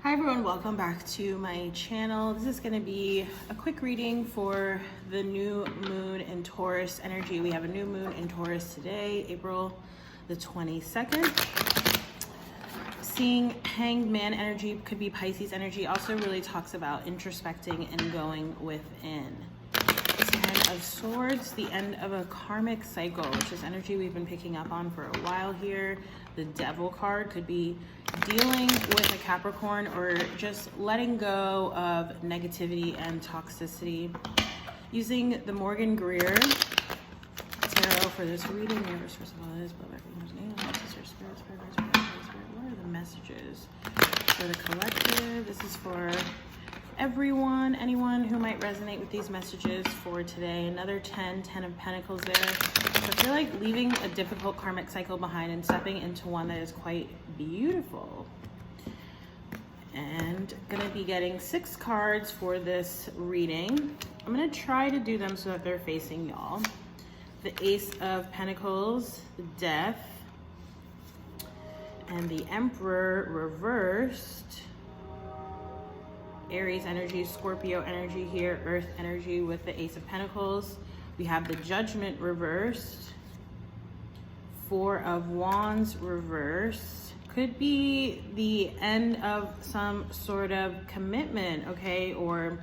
Hi everyone, welcome back to my channel. This is going to be a quick reading for the new moon in Taurus energy. We have a new moon in Taurus today, April the 22nd. Seeing Hanged Man energy, could be Pisces energy, also really talks about introspecting and going within. Ten of Swords, the end of a karmic cycle, which is energy we've been picking up on for a while here. The Devil card could be dealing with a Capricorn or just letting go of negativity and toxicity. Using the Morgan Greer tarot for this reading, universe, first of all, it is, but what are the messages for the collective? This is for everyone, anyone who might resonate with these messages for today. Another 10 of Pentacles there. So I feel like leaving a difficult karmic cycle behind and stepping into one that is quite beautiful. And gonna be getting 6 cards for this reading. I'm gonna try to do them so that they're facing y'all. The Ace of Pentacles, the Death, and the Emperor reversed. Aries energy, Scorpio energy here, Earth energy with the Ace of Pentacles. We have the Judgment reversed. 4 of Wands reversed. Could be the end of some sort of commitment, okay, or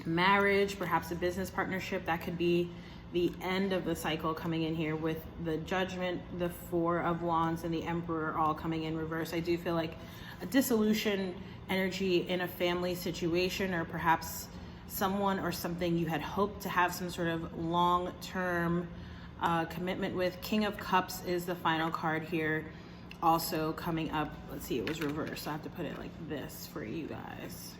marriage, perhaps a business partnership. That could be the end of the cycle coming in here with the Judgment, the 4 of Wands, and the Emperor all coming in reverse. I do feel like a dissolution energy in a family situation, or perhaps someone or something you had hoped to have some sort of long-term commitment with. King of Cups is the final card here, also coming up. Let's see, it was reversed, so I have to put it like this for you guys.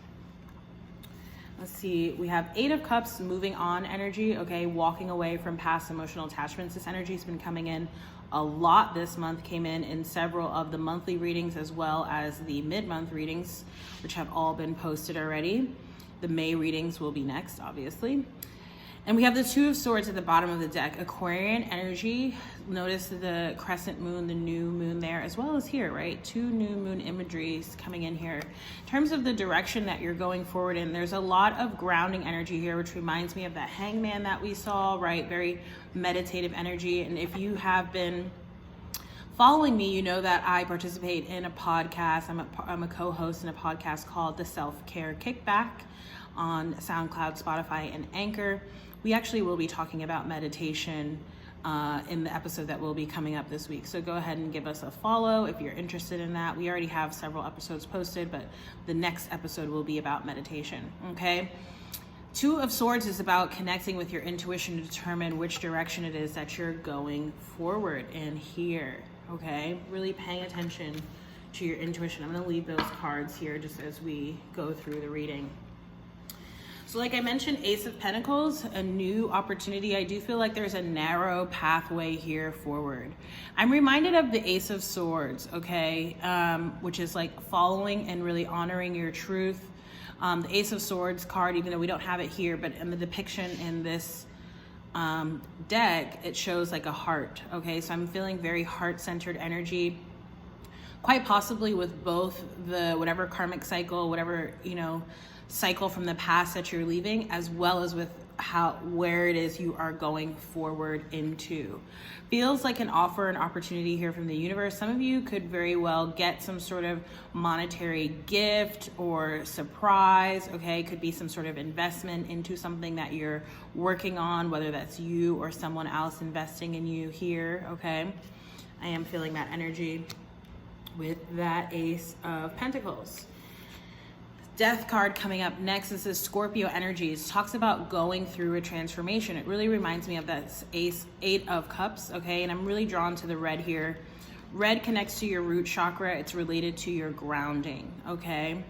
Let's see, we have 8 of Cups, moving on energy, okay, walking away from past emotional attachments. This energy has been coming in a lot this month, came in several of the monthly readings as well as the mid-month readings, which have all been posted already. The May readings will be next, obviously. And we have the 2 of Swords at the bottom of the deck, Aquarian energy. Notice the crescent moon, the new moon there, as well as here, right? 2 new moon imageries coming in here. In terms of the direction that you're going forward in, there's a lot of grounding energy here, which reminds me of that hangman that we saw, right? Very meditative energy. And if you have been following me, you know that I participate in a podcast. I'm a co-host in a podcast called The Self-Care Kickback on SoundCloud, Spotify, and Anchor. We actually will be talking about meditation in the episode that will be coming up this week. So go ahead and give us a follow if you're interested in that. We already have several episodes posted, but the next episode will be about meditation, okay? 2 of Swords is about connecting with your intuition to determine which direction it is that you're going forward in here, okay? Really paying attention to your intuition. I'm gonna leave those cards here just as we go through the reading. So like I mentioned, Ace of Pentacles, a new opportunity. I do feel like there's a narrow pathway here forward. I'm reminded of the Ace of Swords, okay, which is like following and really honoring your truth. The Ace of Swords card, even though we don't have it here, but in the depiction in this deck, it shows like a heart, okay? So I'm feeling very heart-centered energy, quite possibly with both the whatever karmic cycle, whatever, you know, cycle from the past that you're leaving, as well as with where it is you are going forward into. Feels like an offer, an opportunity here from the universe. Some of you could very well get some sort of monetary gift or surprise, okay? Could be some sort of investment into something that you're working on, whether that's you or someone else investing in you here, okay? I am feeling that energy with that Ace of Pentacles. Death card coming up next. This is Scorpio energies. Talks about going through a transformation. It really reminds me of that 8 of Cups, okay? And I'm really drawn to the red here. Red connects to your root chakra. It's related to your grounding, okay?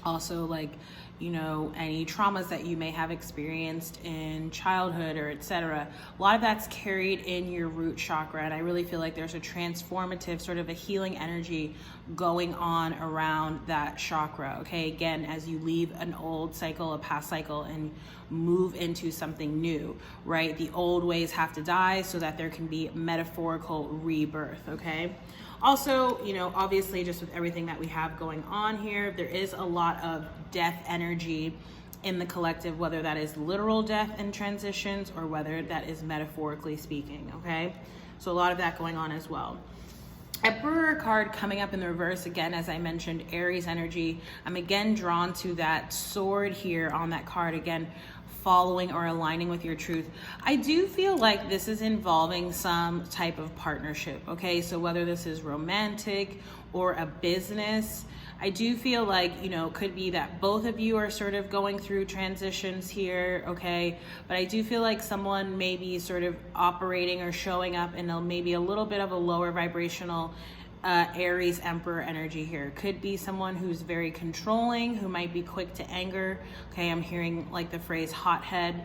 Also, like, you know, any traumas that you may have experienced in childhood or etc. A lot of that's carried in your root chakra, and I really feel like there's a transformative sort of a healing energy going on around that chakra, okay? Again, as you leave an old cycle, a past cycle, and move into something new, right? The old ways have to die so that there can be metaphorical rebirth, okay? Also, you know, obviously just with everything that we have going on here, there is a lot of death energy in the collective, whether that is literal death and transitions or whether that is metaphorically speaking, okay? So a lot of that going on as well. Emperor card coming up in the reverse, again, as I mentioned, Aries energy. I'm again drawn to that sword here on that card, again, following or aligning with your truth. I do feel like this is involving some type of partnership, okay? So whether this is romantic or a business, I do feel like, you know, could be that both of you are sort of going through transitions here, okay? But I do feel like someone may be sort of operating or showing up in maybe a little bit of a lower vibrational Aries Emperor energy here. Could be someone who's very controlling, who might be quick to anger. Okay, I'm hearing like the phrase hothead.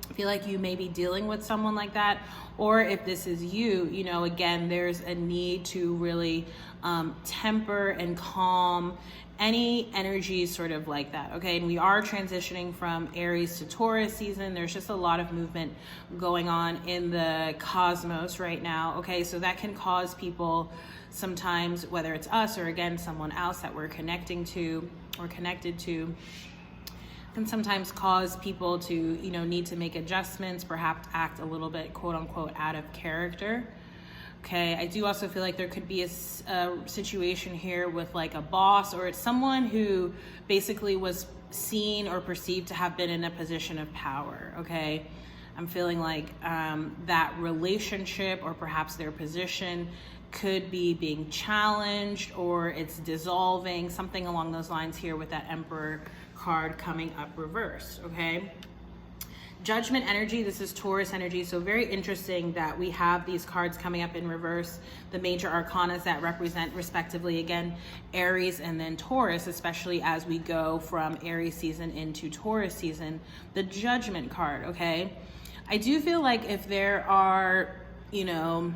I feel like you may be dealing with someone like that. Or if this is you, you know, again, there's a need to really temper and calm any energy sort of like that, okay? And we are transitioning from Aries to Taurus season. There's just a lot of movement going on in the cosmos right now, okay? So that can cause people sometimes, whether it's us or again, someone else that we're connecting to or connected to, can sometimes cause people to, you know, need to make adjustments, perhaps act a little bit, quote unquote, out of character. Okay, I do also feel like there could be a situation here with like a boss, or it's someone who basically was seen or perceived to have been in a position of power, okay? I'm feeling like that relationship or perhaps their position could be being challenged or it's dissolving, something along those lines here with that Emperor card coming up reversed, okay? Judgment energy, this is Taurus energy, so very interesting that we have these cards coming up in reverse, the major arcanas that represent respectively, again, Aries and then Taurus, especially as we go from Aries season into Taurus season, the Judgment card, okay? I do feel like if there are, you know,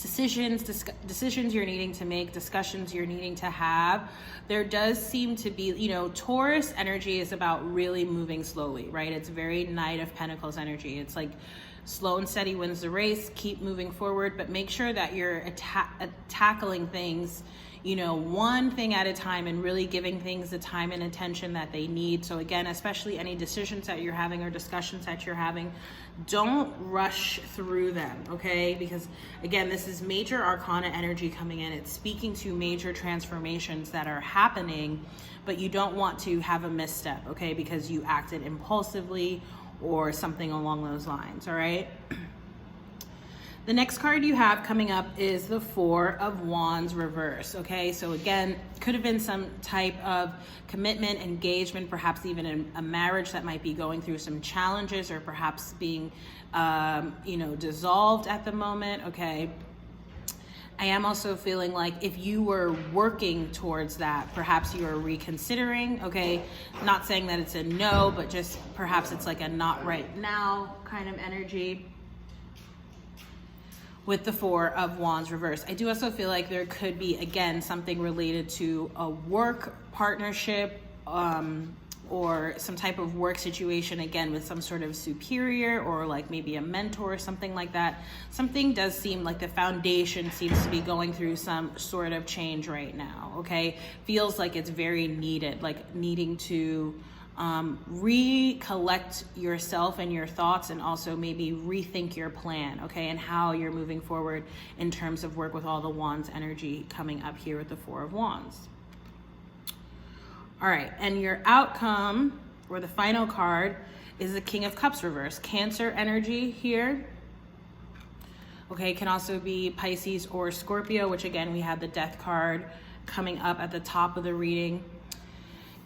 decisions you're needing to make, discussions you're needing to have, there does seem to be, you know, Taurus energy is about really moving slowly, right? It's very Knight of Pentacles energy. It's like slow and steady wins the race, keep moving forward, but make sure that you're tackling things, you know, one thing at a time and really giving things the time and attention that they need. So again, especially any decisions that you're having or discussions that you're having, don't rush through them, okay? Because again, this is major arcana energy coming in. It's speaking to major transformations that are happening, but you don't want to have a misstep, okay? Because you acted impulsively or something along those lines, all right? The next card you have coming up is the Four of Wands reverse, okay? So again, could have been some type of commitment, engagement, perhaps even a marriage that might be going through some challenges or perhaps being, you know, dissolved at the moment, okay? I am also feeling like if you were working towards that, perhaps you are reconsidering, okay? Not saying that it's a no, but just perhaps it's like a not right now kind of energy with the Four of Wands reverse. I do also feel like there could be, again, something related to a work partnership or some type of work situation, again, with some sort of superior or like maybe a mentor or something like that. Something does seem like the foundation seems to be going through some sort of change right now, okay? Feels like it's very needed, like needing to recollect yourself and your thoughts and also maybe rethink your plan, okay, and how you're moving forward in terms of work with all the Wands energy coming up here with the Four of Wands. All right, and your outcome or the final card is the King of Cups reverse, Cancer energy here. Okay, can also be Pisces or Scorpio, which again, we have the Death card coming up at the top of the reading.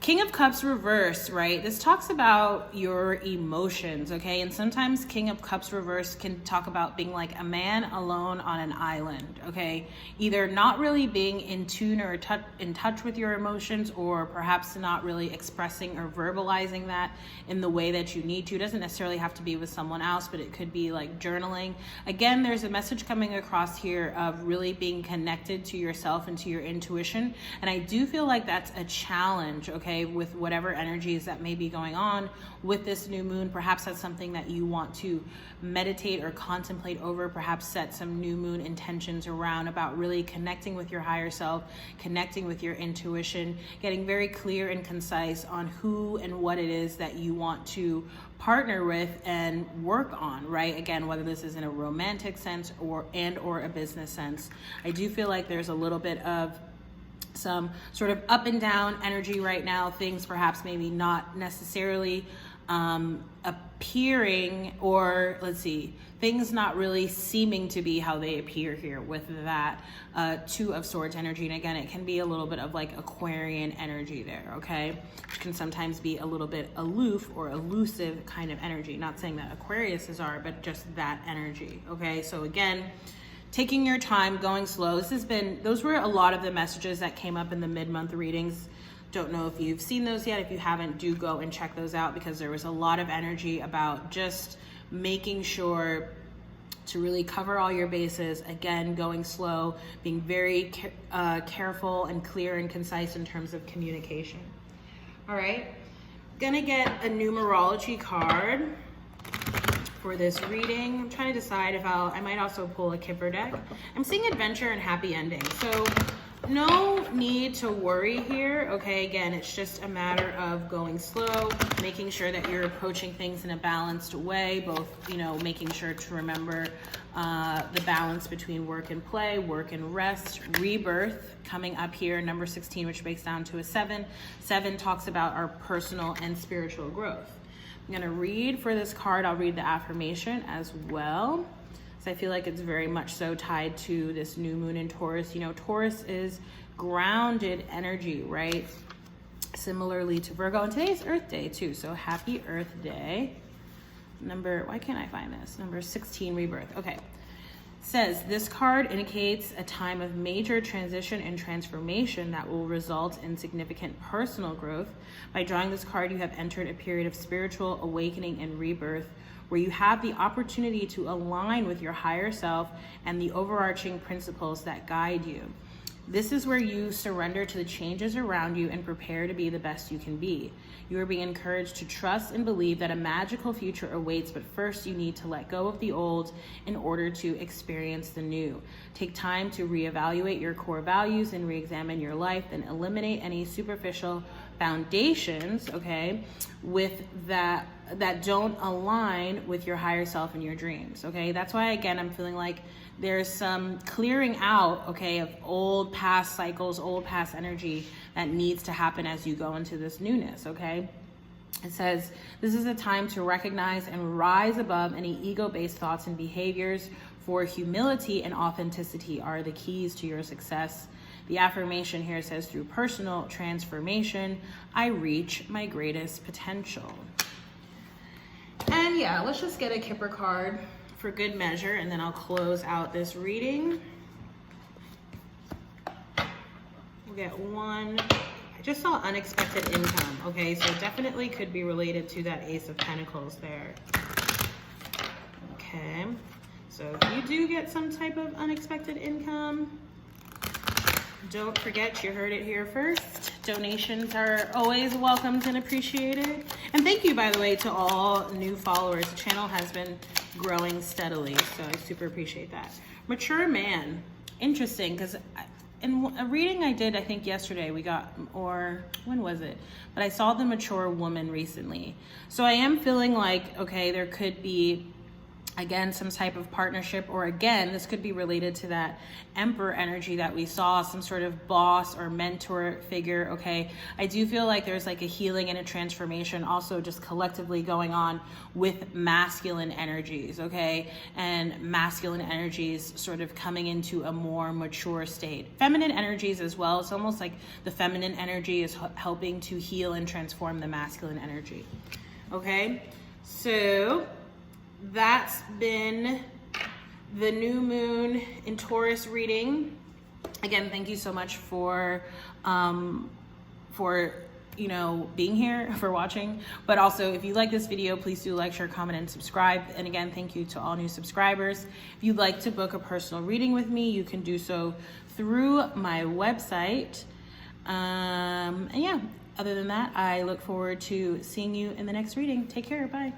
King of Cups reverse, right? This talks about your emotions, okay? And sometimes King of Cups reverse can talk about being like a man alone on an island, okay? Either not really being in tune or in touch with your emotions, or perhaps not really expressing or verbalizing that in the way that you need to. It doesn't necessarily have to be with someone else, but it could be like journaling. Again, there's a message coming across here of really being connected to yourself and to your intuition. And I do feel like that's a challenge, okay? okay, with whatever energies that may be going on with this new moon. Perhaps that's something that you want to meditate or contemplate over, perhaps set some new moon intentions around about really connecting with your higher self, connecting with your intuition, getting very clear and concise on who and what it is that you want to partner with and work on, right? Again, whether this is in a romantic sense or a business sense. I do feel like there's a little bit of some sort of up and down energy right now, things perhaps maybe not necessarily appearing, or let's see, things not really seeming to be how they appear here with that Two of Swords energy. And again, it can be a little bit of like Aquarian energy there, okay? Which can sometimes be a little bit aloof or elusive kind of energy. Not saying that Aquariuses are, but just that energy, okay? So again, taking your time, going slow. Those were a lot of the messages that came up in the mid-month readings. Don't know if you've seen those yet. If you haven't, do go and check those out, because there was a lot of energy about just making sure to really cover all your bases. Again, going slow, being very careful and clear and concise in terms of communication. All right, gonna get a numerology card for this reading. I'm trying to decide if I might also pull a Kipper deck. I'm seeing adventure and happy ending. So no need to worry here, okay? Again, it's just a matter of going slow, making sure that you're approaching things in a balanced way, both, making sure to remember the balance between work and play, work and rest, rebirth coming up here, number 16, which breaks down to a 7. 7 talks about our personal and spiritual growth. I'm gonna read for this card. I'll read the affirmation as well. So I feel like it's very much so tied to this new moon in Taurus. Taurus is grounded energy, right? Similarly to Virgo. And today's Earth Day too. So happy Earth Day. Why can't I find this? Number 16, rebirth. Okay. Says this card indicates a time of major transition and transformation that will result in significant personal growth. By drawing this card, you have entered a period of spiritual awakening and rebirth, where you have the opportunity to align with your higher self and the overarching principles that guide you. This is where you surrender to the changes around you and prepare to be the best you can be. You are being encouraged to trust and believe that a magical future awaits, but first you need to let go of the old in order to experience the new. Take time to reevaluate your core values and re-examine your life, and eliminate any superficial foundations, okay, with that don't align with your higher self and your dreams, okay? That's why, again, I'm feeling like there's some clearing out, okay, of old past cycles, old past energy that needs to happen as you go into this newness, okay? It says, this is a time to recognize and rise above any ego-based thoughts and behaviors, for humility and authenticity are the keys to your success. The affirmation here says, through personal transformation, I reach my greatest potential. And yeah, let's just get a Kipper card for good measure, and then I'll close out this reading. We'll get one. I just saw unexpected income, okay? So definitely could be related to that Ace of Pentacles there. Okay, so if you do get some type of unexpected income, don't forget, you heard it here first. Donations are always welcomed and appreciated. And thank you, by the way, to all new followers. The channel has been growing steadily, so I super appreciate that. Mature man. Interesting, because in a reading I did, I think yesterday we got, or when was it? But I saw the mature woman recently. So I am feeling like, okay, there could be, again, some type of partnership, or again, this could be related to that Emperor energy that we saw, some sort of boss or mentor figure, okay? I do feel like there's like a healing and a transformation also just collectively going on with masculine energies, okay? And masculine energies sort of coming into a more mature state. Feminine energies as well. It's almost like the feminine energy is helping to heal and transform the masculine energy, okay? So that's been the new moon in Taurus reading. Again, thank you so much for being here, for watching. But also, if you like this video, please do like, share, comment, and subscribe. And again, thank you to all new subscribers. If you'd like to book a personal reading with me, you can do so through my website. And yeah, Other than that, I look forward to seeing you in the next reading. Take care. Bye.